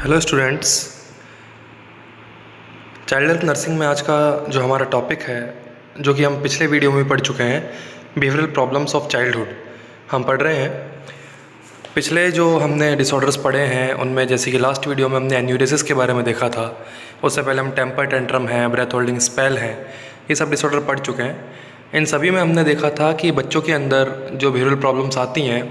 Hello students. Child health nursing में आज का जो हमारा टॉपिक है, जो कि हम पिछले वीडियो में पढ़ चुके हैं, बिहेवियरल प्रॉब्लम्स ऑफ चाइल्डहुड हम पढ़ रहे हैं। पिछले जो हमने डिसऑर्डर्स पढ़े हैं उनमें जैसे कि लास्ट वीडियो में हमने एन्यूरेसिस के बारे में देखा था, उससे पहले हम टेम्पर टेंट्रम है, ब्रेथ होल्डिंग स्पेल है, ये सब डिसऑर्डर पढ़ चुके हैं। इन सभी में हमने देखा था कि बच्चों के अंदर जो बिहेवियरल प्रॉब्लम्स आती हैं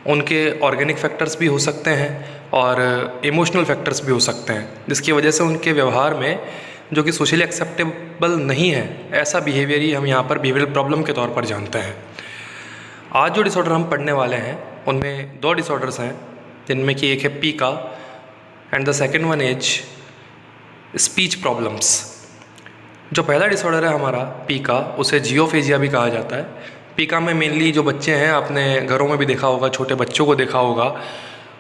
उनके ऑर्गेनिक फैक्टर्स भी हो सकते हैं और इमोशनल फैक्टर्स भी हो सकते हैं, जिसकी वजह से उनके व्यवहार में जो कि सोशली एक्सेप्टेबल नहीं है ऐसा बिहेवियर ही हम यहाँ पर बिहेवियरल प्रॉब्लम के तौर पर जानते हैं। आज जो डिसऑर्डर हम पढ़ने वाले हैं उनमें दो डिसऑर्डर्स हैं, जिनमें कि एक है पीका and the second one is speech problems. जो पहला डिसऑर्डर है हमारा पीका, उसे जियोफेजिया भी कहा जाता है। पीका में मेनली जो बच्चे हैं, आपने घरों में भी देखा होगा, छोटे बच्चों को देखा होगा,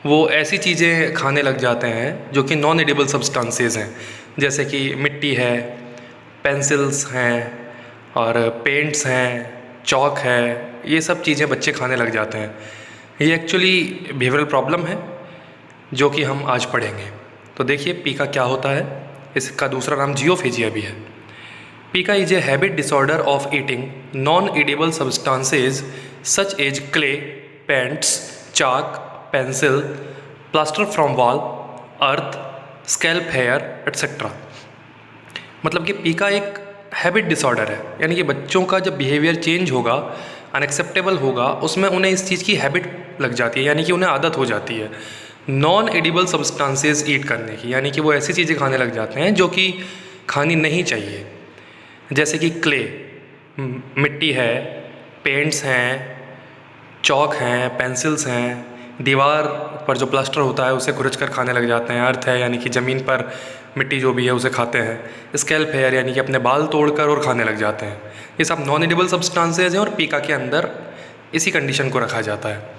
वो ऐसी चीज़ें खाने लग जाते हैं जो कि नॉन एडिबल सब्सटेंसेस हैं, जैसे कि मिट्टी है, पेंसिल्स हैं और पेंट्स हैं, चॉक है, ये सब चीज़ें बच्चे खाने लग जाते हैं। ये एक्चुअली बिहेवियरल प्रॉब्लम है जो कि हम आज पढ़ेंगे। तो देखिए पीका क्या होता है, इसका दूसरा नाम जियोफेजिया भी है। Pica is a habit disorder of eating non-edible substances such as clay, paints, chalk, pencil, plaster from wall, earth, scalp hair, etc. मतलब कि पीका एक हैबिट डिसऑर्डर है, यानी कि बच्चों का जब बिहेवियर चेंज होगा, अनएक्सेप्टेबल होगा, उसमें उन्हें इस चीज़ की हैबिट लग जाती है, यानी कि उन्हें आदत हो जाती है नॉन एडिबल सब्सटेंसेस ईट करने की, यानी कि वो ऐसी चीज़ें खाने लग जाते हैं जो कि खानी नहीं चाहिए, जैसे कि क्ले, मिट्टी है, पेंट्स हैं, चॉक हैं, पेंसिल्स हैं, दीवार पर जो प्लास्टर होता है उसे खुरच कर खाने लग जाते हैं, अर्थ है यानी कि ज़मीन पर मिट्टी जो भी है उसे खाते हैं, स्कैल्प हेयर यानी कि अपने बाल तोड़कर और खाने लग जाते हैं। ये सब नॉन एडिबल सब्सटेंसेज हैं और पीका के अंदर इसी कंडीशन को रखा जाता है।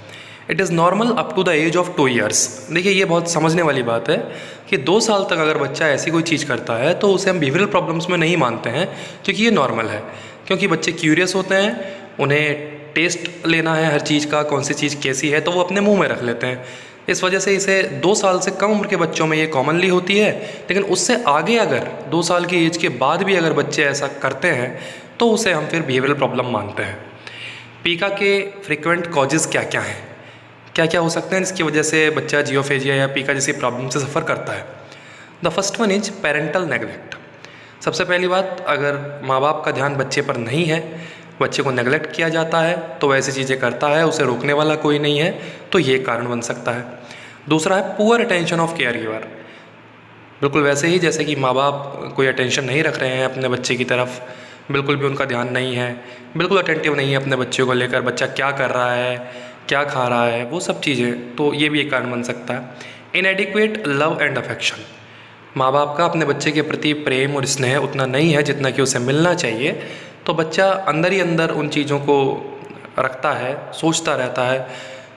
It is normal up to the age of 2 years. देखिए ये बहुत समझने वाली बात है कि 2 साल तक अगर बच्चा ऐसी कोई चीज़ करता है तो उसे हम बिहेवियरल प्रॉब्लम्स में नहीं मानते हैं, क्योंकि ये नॉर्मल है। क्योंकि बच्चे क्यूरियस होते हैं, उन्हें टेस्ट लेना है हर चीज़ का, कौन सी चीज़ कैसी है, तो वो अपने मुंह में रख लेते हैं। इस वजह से इसे 2 साल से कम उम्र के बच्चों में ये कॉमनली होती है, लेकिन उससे आगे अगर 2 साल की एज के बाद भी अगर बच्चे ऐसा करते हैं तो उसे हम फिर बिहेवियरल प्रॉब्लम मानते हैं। पीका के फ्रिक्वेंट कॉजेज़ क्या क्या हैं, क्या क्या हो सकते हैं जिसकी वजह से बच्चा जियोफेजिया या पीका जैसी प्रॉब्लम से सफ़र करता है। The first one is parental neglect. सबसे पहली बात, अगर माँ बाप का ध्यान बच्चे पर नहीं है, बच्चे को नेगलेक्ट किया जाता है, तो वह ऐसी चीज़ें करता है, उसे रोकने वाला कोई नहीं है, तो ये कारण बन सकता है। दूसरा है poor attention of care giver. बिल्कुल वैसे ही जैसे कि माँ बाप कोई अटेंशन नहीं रख रहे हैं अपने बच्चे की तरफ, बिल्कुल भी उनका ध्यान नहीं है, बिल्कुल अटेंटिव नहीं है अपने बच्चे को लेकर, बच्चा क्या कर रहा है, क्या खा रहा है, वो सब चीज़ें, तो ये भी एक कारण बन सकता है। इनएडिक्वेट लव एंड अफेक्शन। माँ बाप का अपने बच्चे के प्रति प्रेम और स्नेह उतना नहीं है जितना कि उसे मिलना चाहिए, तो बच्चा अंदर ही अंदर उन चीज़ों को रखता है, सोचता रहता है,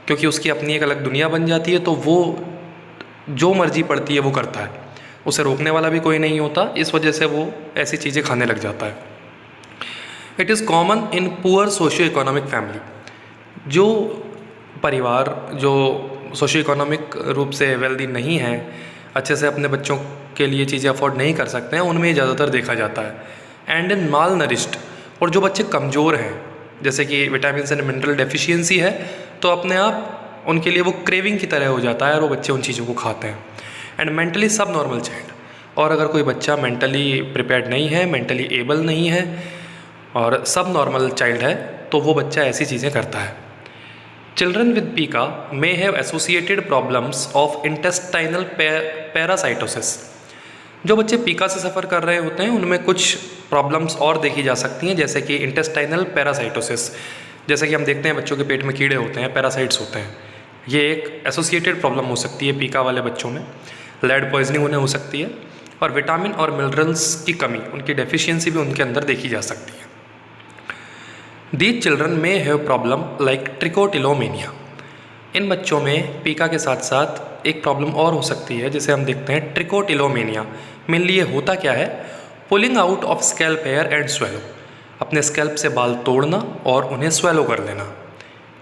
क्योंकि उसकी अपनी एक अलग दुनिया बन जाती है, तो वो जो मर्जी पड़ती है वो करता है, उसे रोकने वाला भी कोई नहीं होता, इस वजह से वो ऐसी चीज़ें खाने लग जाता है। It is common in poor socio economic family. जो परिवार जो सोशियो इकोनॉमिक रूप से वेल्दी नहीं है, अच्छे से अपने बच्चों के लिए चीज़ें अफोर्ड नहीं कर सकते हैं, उनमें ज़्यादातर देखा जाता है। एंड इन माल नरिश्ड, और जो बच्चे कमज़ोर हैं, जैसे कि विटामिन एंड मिनरल डेफिशिएंसी है, तो अपने आप उनके लिए वो क्रेविंग की तरह हो जाता है और वो बच्चे उन चीज़ों को खाते हैं। एंड मेंटली सब नॉर्मल चाइल्ड, और अगर कोई बच्चा मेंटली प्रिपेयर्ड नहीं है, मेंटली एबल नहीं है और सब नॉर्मल चाइल्ड है, तो वो बच्चा ऐसी चीज़ें करता है। Children with Pica may have associated problems of intestinal parasitosis। जो बच्चे पीका से सफ़र कर रहे होते हैं उनमें कुछ प्रॉब्लम्स और देखी जा सकती हैं, जैसे कि इंटेस्टाइनल पैरासाइटोसिस। जैसे कि हम देखते हैं बच्चों के पेट में कीड़े होते हैं, पैरासाइट्स होते हैं, ये एक एसोसिएटेड प्रॉब्लम हो सकती है पीका वाले बच्चों में। लेड पॉइजनिंग उन्हें हो सकती है, और विटामिन और मिनरल्स की कमी, उनकी डेफिशिएंसी भी उनके अंदर देखी जा सकती है। These children may have problem like trichotillomania। इन बच्चों में पीका के साथ साथ एक प्रॉब्लम और हो सकती है जिसे हम देखते हैं ट्रिकोटिलोमेनिया। मेनली ये होता क्या है, pulling out of scalp hair and swallow, अपने स्कैल्प से बाल तोड़ना और उन्हें स्वेलो कर लेना,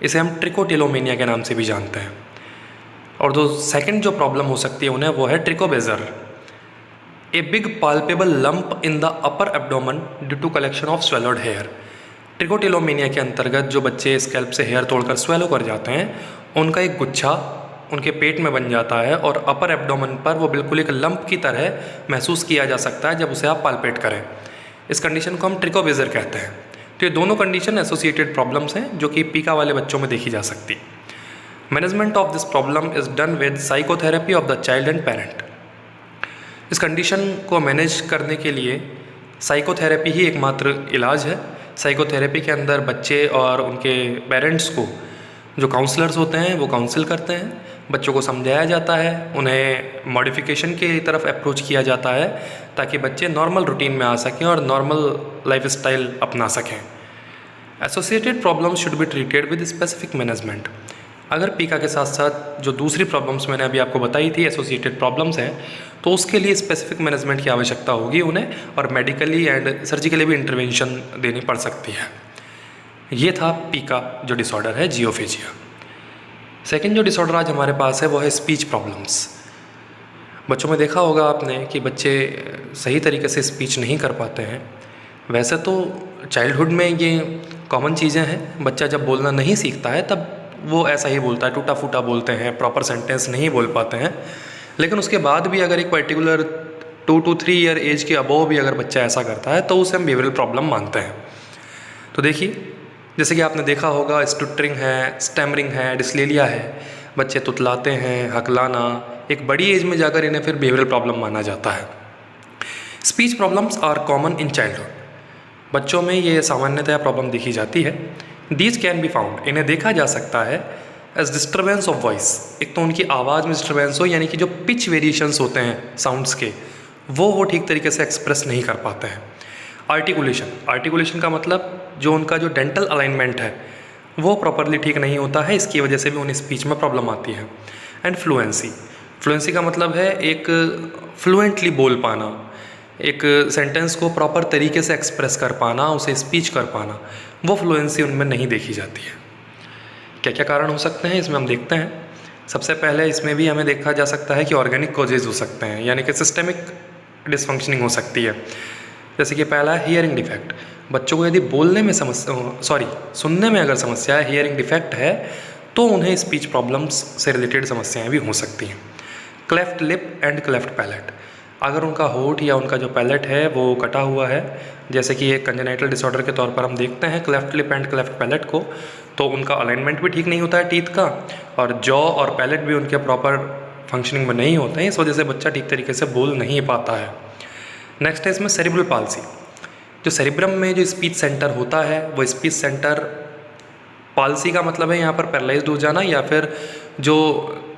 इसे हम ट्रिकोटिलोमेनिया के नाम से भी जानते हैं। और जो सेकंड जो प्रॉब्लम हो सकती है उन्हें, वो है trichobezoar, a big palpable lump in the upper abdomen due to collection of swallowed hair. Trichotillomania के अंतर्गत जो बच्चे स्कैल्प से हेयर तोड़कर स्वेलो कर जाते हैं, उनका एक गुच्छा उनके पेट में बन जाता है और अपर एब्डोमेन पर वो बिल्कुल एक लंप की तरह महसूस किया जा सकता है जब उसे आप पाल्पेट करें। इस कंडीशन को हम ट्रिकोबेजर कहते हैं। तो ये दोनों कंडीशन एसोसिएटेड प्रॉब्लम्स हैं जो कि पीका वाले बच्चों में देखी जा सकती। Management of this problem is done with psychotherapy of the child and parent. इस कंडीशन को मैनेज करने के लिए साइकोथेरेपी ही एकमात्र इलाज है। साइकोथेरेपी के अंदर बच्चे और उनके पेरेंट्स को जो काउंसलर्स होते हैं वो काउंसिल करते हैं, बच्चों को समझाया जाता है, उन्हें मॉडिफिकेशन की तरफ अप्रोच किया जाता है ताकि बच्चे नॉर्मल रूटीन में आ सकें और नॉर्मल लाइफस्टाइल अपना सकें। Associated problems should be treated with specific management. अगर पीका के साथ साथ जो दूसरी प्रॉब्लम्स मैंने अभी आपको बताई थी एसोसिएटेड प्रॉब्लम्स हैं, तो उसके लिए स्पेसिफिक मैनेजमेंट की आवश्यकता होगी उन्हें, और मेडिकली एंड सर्जिकली भी इंटरवेंशन देनी पड़ सकती है। ये था पीका जो डिसऑर्डर है, जियोफेजिया। सेकंड जो डिसऑर्डर आज हमारे पास है वो है स्पीच प्रॉब्लम्स। बच्चों में देखा होगा आपने कि बच्चे सही तरीके से स्पीच नहीं कर पाते हैं। वैसे तो चाइल्डहुड में ये कॉमन चीज़ें हैं, बच्चा जब बोलना नहीं सीखता है तब वो ऐसा ही बोलता है, टूटा फूटा बोलते हैं, प्रॉपर सेंटेंस नहीं बोल पाते हैं। लेकिन उसके बाद भी अगर एक पर्टिकुलर 2 to 3 ईयर एज के अबव भी अगर बच्चा ऐसा करता है तो उसे हम बिहेवियरल प्रॉब्लम मानते हैं। तो देखिए, जैसे कि आपने देखा होगा, स्टुटरिंग है, स्टैमरिंग है, डिस्लेलिया है, बच्चे तुतलाते हैं, हकलाना, एक बड़ी एज में जाकर इन्हें फिर बिहेवियरल प्रॉब्लम माना जाता है। Speech problems are common in childhood. बच्चों में ये सामान्यतया प्रॉब्लम देखी जाती है। दीज कैन बी फाउंड, इन्हें देखा जा सकता है एज डिस्टर्बेंस ऑफ वॉइस। एक तो उनकी आवाज़ में डिस्टर्बेंस हो, यानी कि जो पिच वेरिएशंस होते हैं साउंड्स के, वो ठीक तरीके से एक्सप्रेस नहीं कर पाते हैं। आर्टिकुलेशन का मतलब जो उनका जो डेंटल अलाइनमेंट है वो प्रॉपरली ठीक नहीं होता है, इसकी वजह से भी उन्हें स्पीच में प्रॉब्लम आती है। एंड फ्लुएंसी का मतलब है एक फ्लुएंटली बोल पाना, एक सेंटेंस को प्रॉपर तरीके से एक्सप्रेस कर पाना, उसे स्पीच कर पाना, वो फ्लुएंसी उनमें नहीं देखी जाती है। क्या क्या कारण हो सकते हैं इसमें हम देखते हैं। सबसे पहले इसमें भी हमें देखा जा सकता है कि ऑर्गेनिक कॉजेज हो सकते हैं, यानी कि सिस्टेमिक डिसफंक्शनिंग हो सकती है। जैसे कि पहला है हियरिंग डिफेक्ट। बच्चों को यदि सुनने में अगर समस्या है, हियरिंग डिफेक्ट है, तो उन्हें स्पीच प्रॉब्लम्स से रिलेटेड समस्याएं भी हो सकती हैं। Cleft lip and cleft palate, अगर उनका होठ या उनका जो पैलेट है वो कटा हुआ है, जैसे कि एक कंजेनाइटल डिसऑर्डर के तौर पर हम देखते हैं cleft lip and cleft palate को, तो उनका अलाइनमेंट भी ठीक नहीं होता है टीथ का, और जॉ और पैलेट भी उनके प्रॉपर फंक्शनिंग में नहीं होते हैं। इस वजह से बच्चा ठीक तरीके से बोल नहीं पाता है। नेक्स्ट है इसमें सेरिब्रल पाल्सी। जो सेरिब्रम में जो स्पीच सेंटर होता है, वो स्पीच सेंटर, पाल्सी का मतलब है यहाँ पर पैरालाइज्ड हो जाना, या फिर जो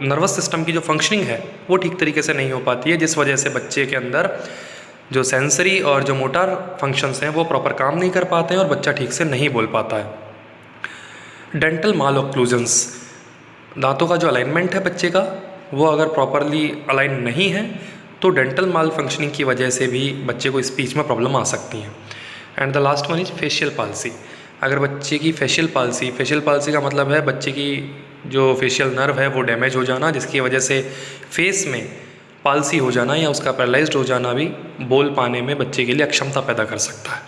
नर्वस सिस्टम की जो फंक्शनिंग है वो ठीक तरीके से नहीं हो पाती है, जिस वजह से बच्चे के अंदर जो सेंसरी और जो मोटर फंक्शंस हैं वो प्रॉपर काम नहीं कर पाते हैं और बच्चा ठीक से नहीं बोल पाता है। डेंटल माल ऑक्लूजन्स, दांतों का जो अलाइनमेंट है बच्चे का वो अगर प्रॉपरली अलाइन नहीं है तो डेंटल माल फंक्शनिंग की वजह से भी बच्चे को स्पीच में प्रॉब्लम आ सकती है। And the last one is facial palsy. अगर बच्चे की फेशियल पाल्सी का मतलब है बच्चे की जो फेशियल नर्व है वो डैमेज हो जाना, जिसकी वजह से फेस में पाल्सी हो जाना या उसका पैरालाइज्ड हो जाना भी बोल पाने में बच्चे के लिए अक्षमता पैदा कर सकता है।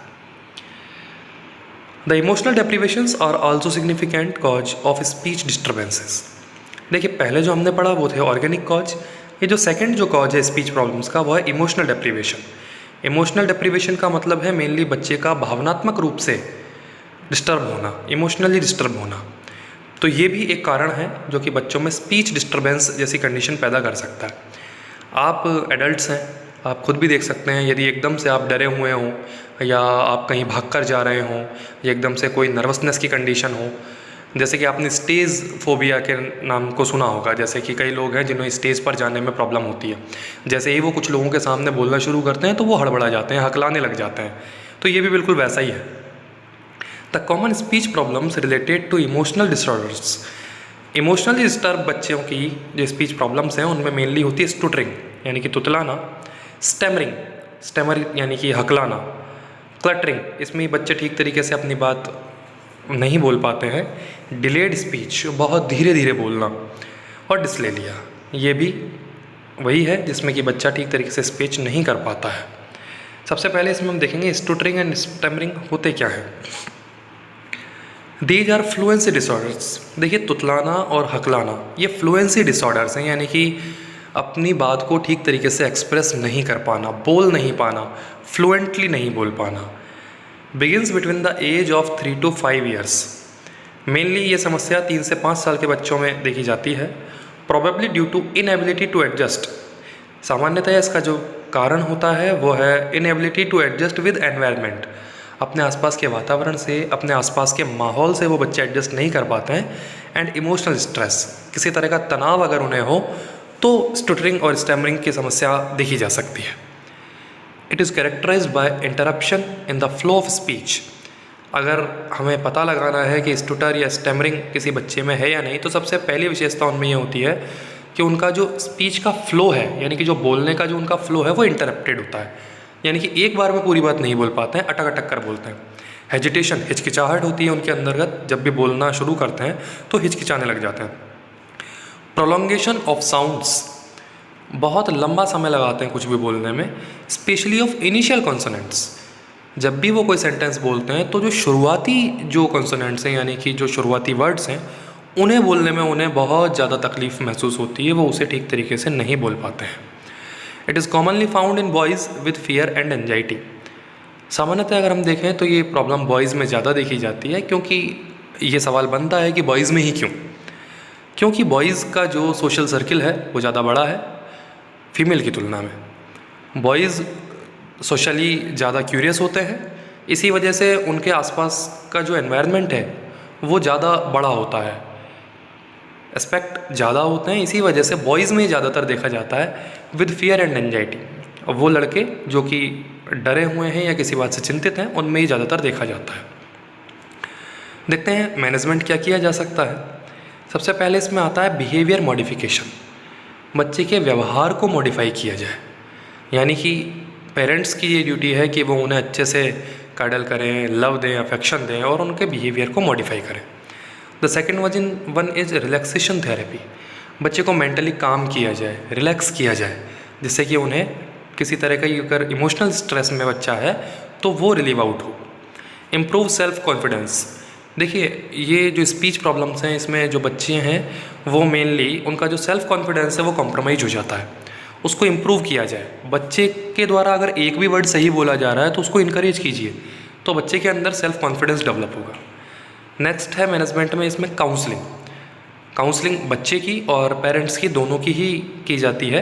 The emotional deprivations are also significant cause of speech disturbances. देखिए, पहले जो हमने पढ़ा वो थे ऑर्गेनिक कॉज, ये जो सेकंड जो कॉज है स्पीच प्रॉब्लम्स का वो है इमोशनल डेप्रिवेशन। इमोशनल डेप्रिवेशन का मतलब है मेनली बच्चे का भावनात्मक रूप से डिस्टर्ब होना, इमोशनली डिस्टर्ब होना। तो ये भी एक कारण है जो कि बच्चों में स्पीच डिस्टर्बेंस जैसी कंडीशन पैदा कर सकता है। आप एडल्ट्स हैं, आप खुद भी देख सकते हैं, यदि एकदम से आप डरे हुए हों या आप कहीं भाग कर जा रहे हों या एकदम से कोई नर्वसनेस की कंडीशन हो, जैसे कि आपने स्टेज फोबिया के नाम को सुना होगा, जैसे कि कई लोग हैं जिन्हें स्टेज पर जाने में प्रॉब्लम होती है। जैसे ही वो कुछ लोगों के सामने बोलना शुरू करते हैं तो वो हड़बड़ा जाते हैं, हकलाने लग जाते हैं। तो ये भी बिल्कुल वैसा ही है। The common speech problems related to emotional disorders. Emotionally disturb बच्चों की जो स्पीच प्रॉब्लम्स हैं उनमें मेनली होती है स्टुटरिंग यानी कि तुतलाना, स्टैमर यानी कि हकलाना, क्लटरिंग, इसमें बच्चे ठीक तरीके से अपनी बात नहीं बोल पाते हैं, डिलेड स्पीच, बहुत धीरे धीरे बोलना, और डिस्लेलिया, ये भी वही है जिसमें कि बच्चा ठीक तरीके से स्पीच नहीं कर पाता है। सबसे पहले इसमें हम देखेंगे स्टुटरिंग एंड स्टैमरिंग होते क्या है। These are fluency disorders. देखिए, तुतलाना और हकलाना ये फ्लुएंसी डिसऑर्डर्स हैं, यानी कि अपनी बात को ठीक तरीके से एक्सप्रेस नहीं कर पाना, बोल नहीं पाना, फ्लुएंटली नहीं बोल पाना। Begins between the age of 3 to 5 years. Mainly ये समस्या 3 से 5 साल के बच्चों में देखी जाती है। Probably due to inability to adjust. सामान्यतः इसका जो कारण होता है वो है inability to adjust with environment. अपने आसपास के वातावरण से, अपने आसपास के माहौल से वो बच्चे एडजस्ट नहीं कर पाते हैं। एंड इमोशनल स्ट्रेस, किसी तरह का तनाव अगर उन्हें हो तो स्टुटरिंग और स्टैमरिंग की समस्या देखी जा सकती है। It is characterized by interruption in the flow of speech. अगर हमें पता लगाना है कि स्टुटर या स्टैमरिंग किसी बच्चे में है या नहीं, तो सबसे पहली विशेषता उनमें ये होती है कि उनका जो स्पीच का फ़्लो है, यानी कि जो बोलने का जो उनका फ़्लो है वो इंटरप्टेड होता है, यानी कि एक बार में पूरी बात नहीं बोल पाते हैं, अटक अटक कर बोलते हैं। हेजिटेशन, हिचकिचाहट होती है उनके अंतर्गत, जब भी बोलना शुरू करते हैं तो हिचकिचाने लग जाते हैं। प्रोलॉन्गेशन ऑफ साउंड्स, बहुत लंबा समय लगाते हैं कुछ भी बोलने में, स्पेशली ऑफ इनिशियल कॉन्सोनेंट्स। जब भी वो कोई सेंटेंस बोलते हैं तो जो शुरुआती जो कॉन्सोनेंट्स हैं, यानी कि जो शुरुआती वर्ड्स हैं, उन्हें बोलने में उन्हें बहुत ज़्यादा तकलीफ़ महसूस होती है, वो उसे ठीक तरीके से नहीं बोल पाते हैं। It is commonly found in boys with fear and anxiety. सामान्यतः अगर हम देखें तो ये प्रॉब्लम बॉयज़ में ज़्यादा देखी जाती है, क्योंकि ये सवाल बनता है कि बॉयज़ में ही क्यों? क्योंकि बॉयज़ का जो सोशल सर्किल है वो ज़्यादा बड़ा है फीमेल की तुलना में। बॉयज़ सोशली ज़्यादा क्यूरियस होते हैं, इसी वजह से उनके आसपास का जो एनवायरनमेंट है वो ज़्यादा बड़ा होता है, एस्पेक्ट ज़्यादा होते हैं, इसी वजह से बॉयज़ में ज़्यादातर देखा जाता है विद फियर एंड एंजाइटी। और वो लड़के जो कि डरे हुए हैं या किसी बात से चिंतित हैं, उनमें ही ज़्यादातर देखा जाता है। देखते हैं मैनेजमेंट क्या किया जा सकता है। सबसे पहले इसमें आता है बिहेवियर मॉडिफिकेशन। बच्चे के व्यवहार को मॉडिफाई किया जाए, यानी कि पेरेंट्स की ये ड्यूटी है कि वो उन्हें अच्छे से कडल करें, लव दें, अफेक्शन दें और उनके बिहेवियर को मॉडिफाई करें। The second one is relaxation therapy. बच्चे को मेंटली काम किया जाए, रिलैक्स किया जाए, जिससे कि उन्हें किसी तरह का अगर इमोशनल स्ट्रेस में बच्चा है तो वो रिलीव आउट हो। Improve self confidence. देखिए, ये जो स्पीच प्रॉब्लम्स हैं, इसमें जो बच्चे हैं वो मेनली उनका जो सेल्फ कॉन्फिडेंस है वो कॉम्प्रोमाइज़ हो जाता है, उसको इम्प्रूव किया जाए। बच्चे के द्वारा अगर एक भी वर्ड सही बोला जा रहा है तो उसको इनकरेज कीजिए, तो बच्चे के अंदर सेल्फ कॉन्फिडेंस डेवलप होगा। नेक्स्ट है मैनेजमेंट में इसमें काउंसलिंग बच्चे की और पेरेंट्स की, दोनों की ही की जाती है।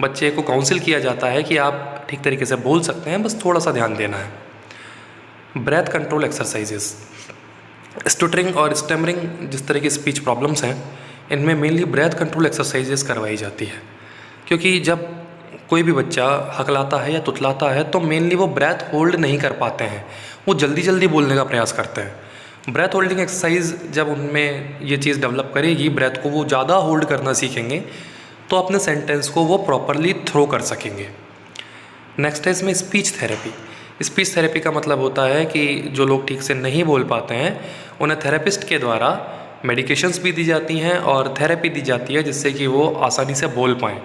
बच्चे को काउंसिल किया जाता है कि आप ठीक तरीके से बोल सकते हैं, बस थोड़ा सा ध्यान देना है। Breath control exercises. स्टुटरिंग और स्टैमरिंग जिस तरह की स्पीच प्रॉब्लम्स हैं, इनमें मेनली ब्रेथ कंट्रोल एक्सरसाइजेस करवाई जाती है, क्योंकि जब कोई भी बच्चा हकलाता है या तुतलाता है तो मेनली वो ब्रेथ होल्ड नहीं कर पाते हैं, वो जल्दी जल्दी बोलने का प्रयास करते हैं। ब्रेथ होल्डिंग एक्सरसाइज जब उनमें ये चीज़ डेवलप करेगी, ब्रेथ को वो ज़्यादा होल्ड करना सीखेंगे, तो अपने सेंटेंस को वो प्रॉपरली थ्रो कर सकेंगे। नेक्स्ट है इसमें स्पीच थेरेपी। स्पीच थेरेपी का मतलब होता है कि जो लोग ठीक से नहीं बोल पाते हैं उन्हें थेरेपिस्ट के द्वारा मेडिकेशंस भी दी जाती हैं और थेरेपी दी जाती है, जिससे कि वो आसानी से बोल पाएँ।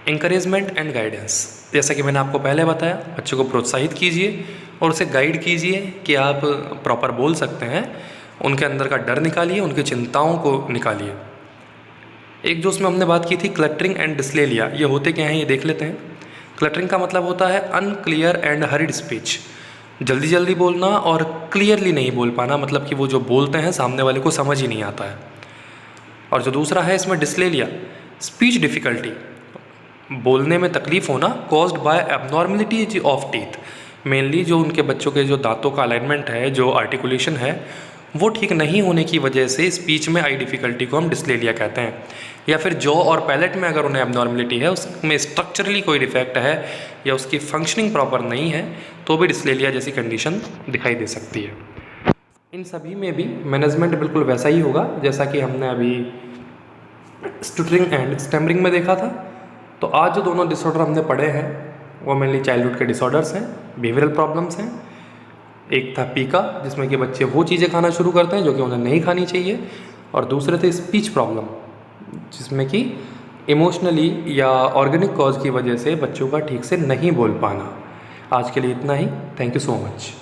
Encouragement and guidance. जैसा कि मैंने आपको पहले बताया, बच्चों को प्रोत्साहित कीजिए और उसे गाइड कीजिए कि आप प्रॉपर बोल सकते हैं। उनके अंदर का डर निकालिए, उनकी चिंताओं को निकालिए। एक जो उसमें हमने बात की थी क्लटरिंग एंड डिस्लेलिया, ये होते क्या हैं ये देख लेते हैं। क्लटरिंग का मतलब होता है अनक्लियर एंड हरिड स्पीच, जल्दी जल्दी बोलना और क्लियरली नहीं बोल पाना, मतलब कि वो जो बोलते हैं सामने वाले को समझ ही नहीं आता है। और जो दूसरा है इसमें डिस्लेलिया, स्पीच डिफ़िकल्टी, बोलने में तकलीफ़ होना caused by abnormality of teeth. Mainly जो उनके बच्चों के जो दांतों का अलाइनमेंट है, जो आर्टिकुलेशन है, वो ठीक नहीं होने की वजह से स्पीच में आई डिफ़िकल्टी को हम डिस्लेलिया कहते हैं। या फिर जॉ और पैलेट में अगर उन्हें एबनॉर्मलिटी है, उसमें स्ट्रक्चरली कोई डिफेक्ट है या उसकी फंक्शनिंग प्रॉपर नहीं है, तो भी डिस्लेलिया जैसी कंडीशन दिखाई दे सकती है। इन सभी में भी मैनेजमेंट बिल्कुल वैसा ही होगा जैसा कि हमने अभी स्टुटरिंग एंड स्टैमरिंग में देखा था। तो आज जो दोनों डिसऑर्डर हमने पढ़े हैं वो मेनली चाइल्डहुड के डिसऑर्डर्स हैं, बिहेवियरल प्रॉब्लम्स हैं। एक था पीका, जिसमें कि बच्चे वो चीज़ें खाना शुरू करते हैं जो कि उन्हें नहीं खानी चाहिए, और दूसरे थे स्पीच प्रॉब्लम, जिसमें कि इमोशनली या ऑर्गेनिक कॉज की वजह से बच्चों का ठीक से नहीं बोल पाना। आज के लिए इतना ही। Thank you so much.